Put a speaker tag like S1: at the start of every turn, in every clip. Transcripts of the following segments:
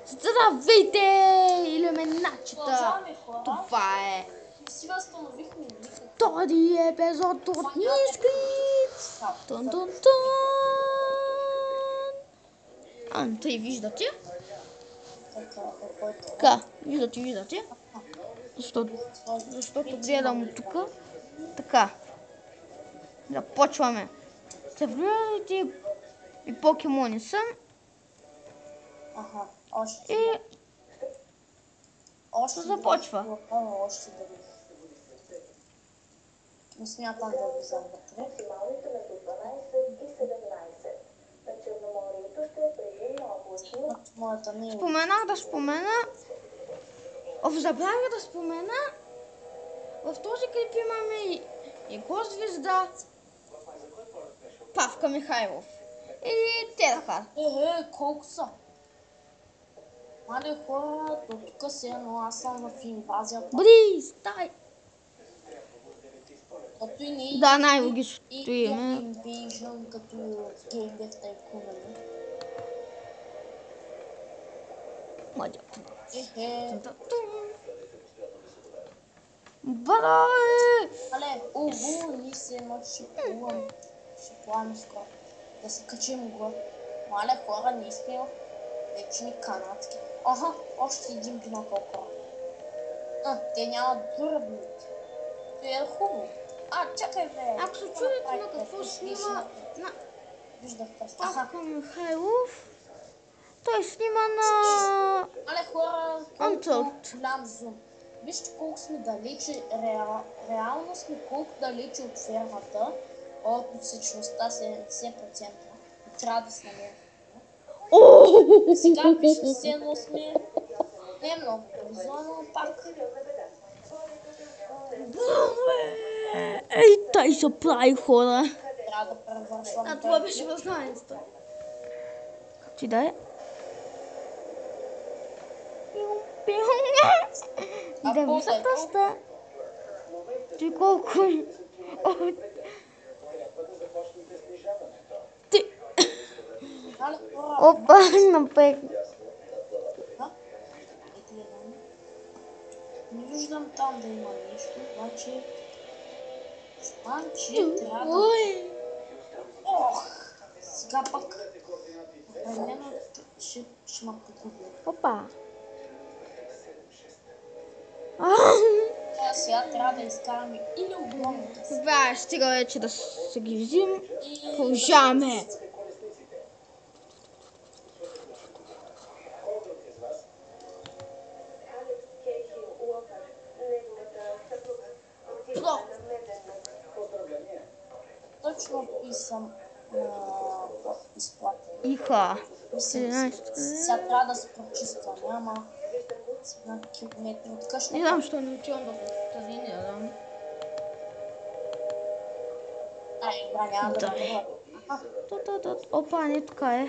S1: Здравейте, илюминачета!
S2: Продължаваме, хора.
S1: Това е
S2: Си възстановихме никакво.
S1: втори епизод от Нискриц! Тун-тун-тун! Тъй виждате? Така, виждате? Защото гледам тук. Така. Започваме. Съвременните и покемони са.
S2: Още.
S1: И
S2: Още
S1: започва.
S2: Още да ви. Не смятам да влизам вътре.
S3: Максималните между 12 и 17. На Черноморието ще е предимно облачно.
S2: Моята не е.
S1: Споменах да спомена. Забравих да спомена. В този клип имаме и гост-звезда Павка Михайлов. И Терхар.
S2: Колко са? Мале хора, до тук се едно, аз съм в инвазията.
S1: Бъди, стай!
S2: Като и не
S1: Да, най-логичното
S2: и
S1: име.
S2: Invasion, като Game Dev Tycoon, нали?
S1: Младият. Браво!
S2: Але, ни се едно, ще плувам. Ще плавам скоро. Да се качим го. Мале хора, ние сме в вечни канадски. Аха, още един бинокъл хора. Те нямат дурабилити. Това е хубаво. Чакай бе.
S1: Ако се чудите на какво снима на
S2: Виждах пръст.
S1: Павка Михайлов, той снима на
S2: Але хора,
S1: Untold.
S2: голям зум. Вижте колко сме далече, реално сме колко далече от фермата, от отсечността 70%. Трябва да сме сега пише все едно сме не много близо, но пак.
S1: Ей, той се прави хора.
S2: Трябва да превършвам.
S1: Това беше възглавницата. Как ти да е? Да ми се пръста. Ти колко... Ти... Опа, напек.
S2: Не виждам там да има нещо, обаче знам, че трябва да... Сега пък определено ще ма погуби.
S1: Опа.
S2: Сега трябва да изкараме или огромните си.
S1: Това стига вече да се ги взим. Продължаваме.
S2: Точно писам изплата.
S1: Иха.
S2: Сега трябва да се прочиства, няма на километри от къщата.
S1: Не знам, що не отивам в тази, не знам.
S2: Няма да бъде.
S1: Опа, не така е.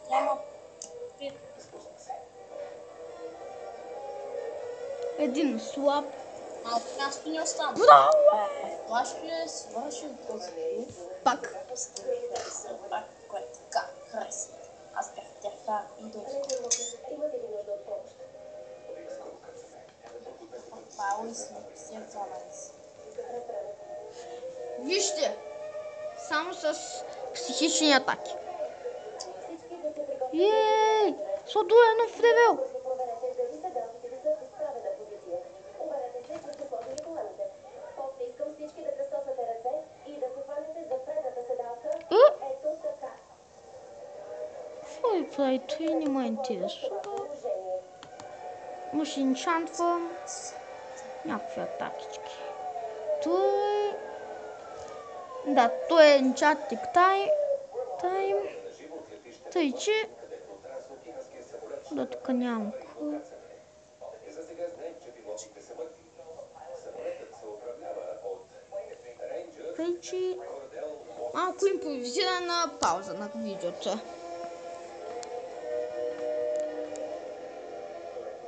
S2: Няма.
S1: Един слаб.
S2: Малко място не остана.
S1: Браво!
S2: Това ще е свършен този клип.
S1: Пак.
S2: Пак, което така хареса. Аз бях тяха и дълго. Пали сме все 12.
S1: Вижте, само с психични атаки. Ей, Содо е нов левел. Какво прави? Той не ме интересува. Му ще инчантвам някакви атакички. Той... Да, той е енчантик тайм. Тъй, че... Да, тук нямам какво. Тъй, че... Малко импровизирана пауза на видеото.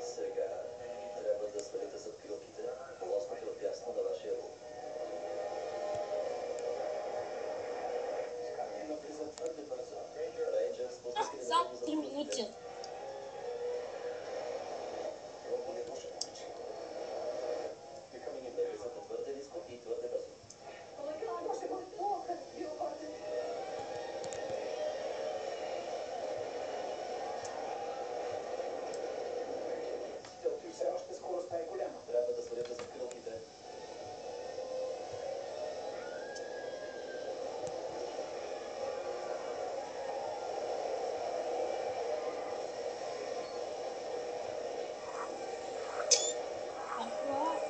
S4: Сега трябва да свалите закрилките, полоснете отдясно на вашия лоб. Навлиза твърде бързо. Рейнджър, спускайте
S2: Само 3 минути.
S4: Навлизате твърде ниско и твърде бързо. Все още скоростта е голяма. Трябва да свалите закрилките.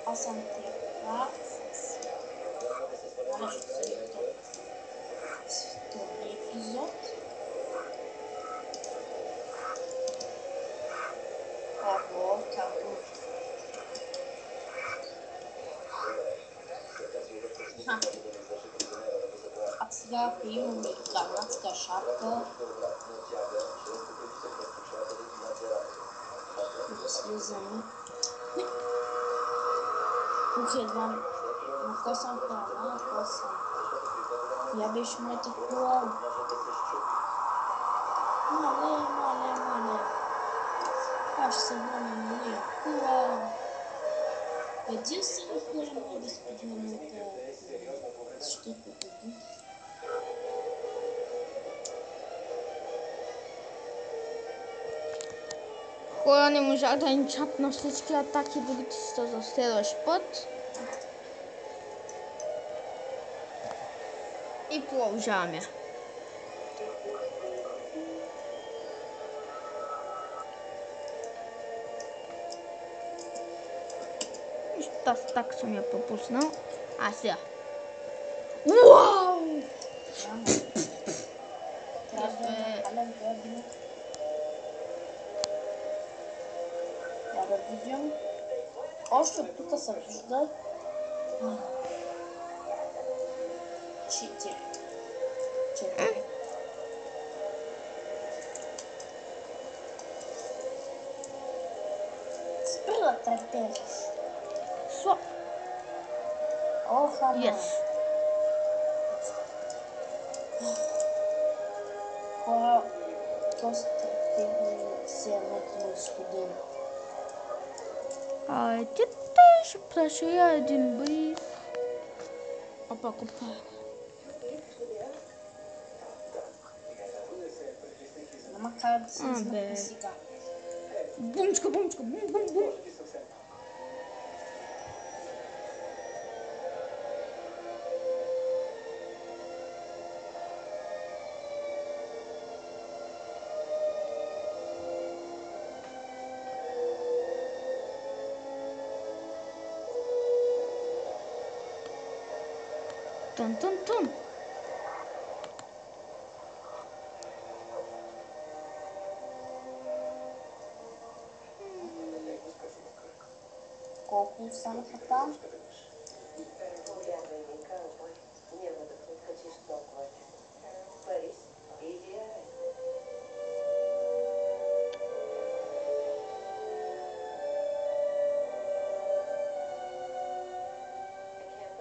S2: Аз съм тръгнал с втори епизод. Або, како? А сега, ако имам канадска шапка, да слизаме. Тук едвам на кой съм права, на кой съм. Я беше моята кола. Мале. Аз ще се върна на моя кола. Единствено хора мога да сподня моята кола. Защото един.
S1: Хора, не можах да ни чапна всички атаки, дори са за следващ път. И продължаваме. Тази атака съм я пропуснал. А сега. Уау!
S2: Трябва да е накален гърбник. Да видим. Още от тук се вижда 4. Спри да трепериш.
S1: Сло.
S2: Ох, ама.
S1: Yes.
S2: Хора, доста трепери се едното на студен.
S1: Ще прашия един бриз. Опа.
S2: Няма как да се измъкне сега.
S1: Бумчка, бум. Тун.
S2: Колко останаха там?
S3: Повярвай ми, Кълбой, няма да се откачиш толкова лесно. Париж, иди я.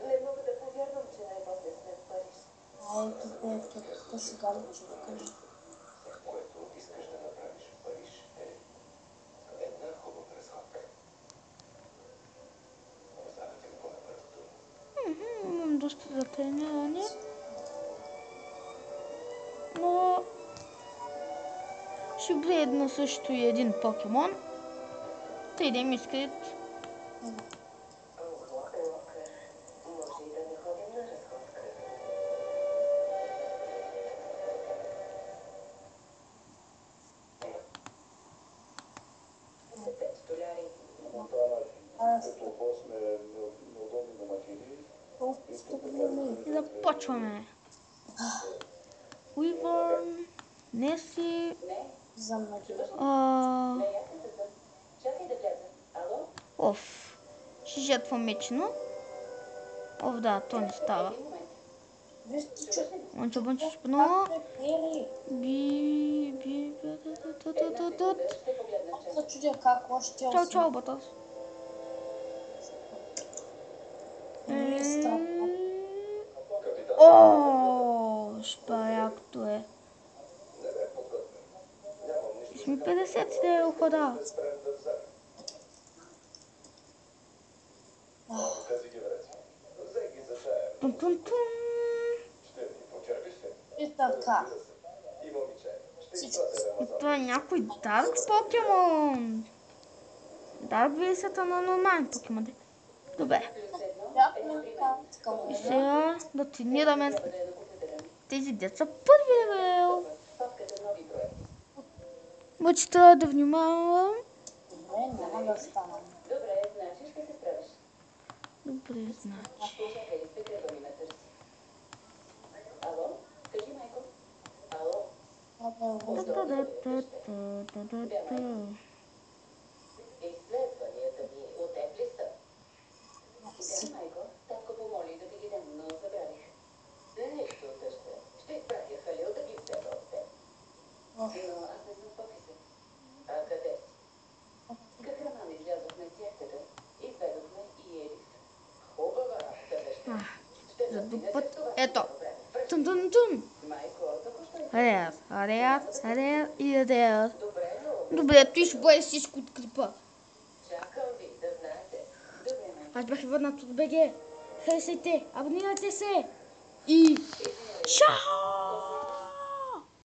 S3: Не мога да повярвам, че най-после сме в Париж.
S2: Ето, тук сега ли ще кажа?
S4: Което искаш да направиш в Париж е една хубава разходка. Оставате го по-напървото.
S1: Имам доста за трениране. Но ще бъде едно също и един покемон. Тъйдем изкрит.
S3: Локър, може и да не ходим на разходка.
S1: И започваме. Уивърн, Неси,
S2: За надежда.
S3: Чакай да вляза. Ало?
S1: Оф. Ще жетва мечено. Оф, да, то не става.
S2: Вижте, че
S1: Бончо, спно.
S2: Ери,
S3: Ще погледна в
S2: се чудя как още
S1: Чао, Батос.
S2: Мистра.
S4: Капитан,
S1: О, шпарякто е.
S4: не бе подготвен. Нямам нищо.
S1: И сме 50 сте хода.
S4: Да спрем да вземем. Тези ги врати. Взех ги за тая.
S1: Тун.
S4: Ще ми почерпиш ли?
S2: И така.
S4: Разбира се. И момиче. Ще
S2: Всичко
S4: изпратя Рамазан.
S1: Това е някой дарк покемон. Дарк версията на нормален покемон. Добре.
S2: Бяхме така.
S1: И сега да тренираме
S3: да я докупите да ми.
S1: тези деца първи левел.
S3: Папката нови проекти.
S1: Обаче трябва да внимавам.
S2: Добре, няма да стана.
S3: Добре, значи ще се справиш.
S1: Добре, значи.
S3: Чакай, Петрева ми ме търси. Ало? Кажи, майко. Ало? Изследванията ми отепли са. Да, майко, татко помоли да ти ги дам, но забравих. Нищо, дъще. Ще изпратя Халил да ги вземе от теб. Но аз не съм в офиса. А къде си? Как рано излязохме с яхтата, изведохме и Елис. Хубава работа, дъще. Ще
S1: За
S3: застигнете
S1: друг
S3: с
S1: път.
S3: това.
S1: Ето.
S3: Добре.
S1: Тун.
S3: Майко, току-що
S1: Ареат и ареат.
S3: Добре, но
S1: Добре, той ще бъде всичко от клипа.
S3: чакам ви да знаете. Добре, майко.
S1: Аз бях върнат от БГ. Харесайте, абонирайте се. И чао!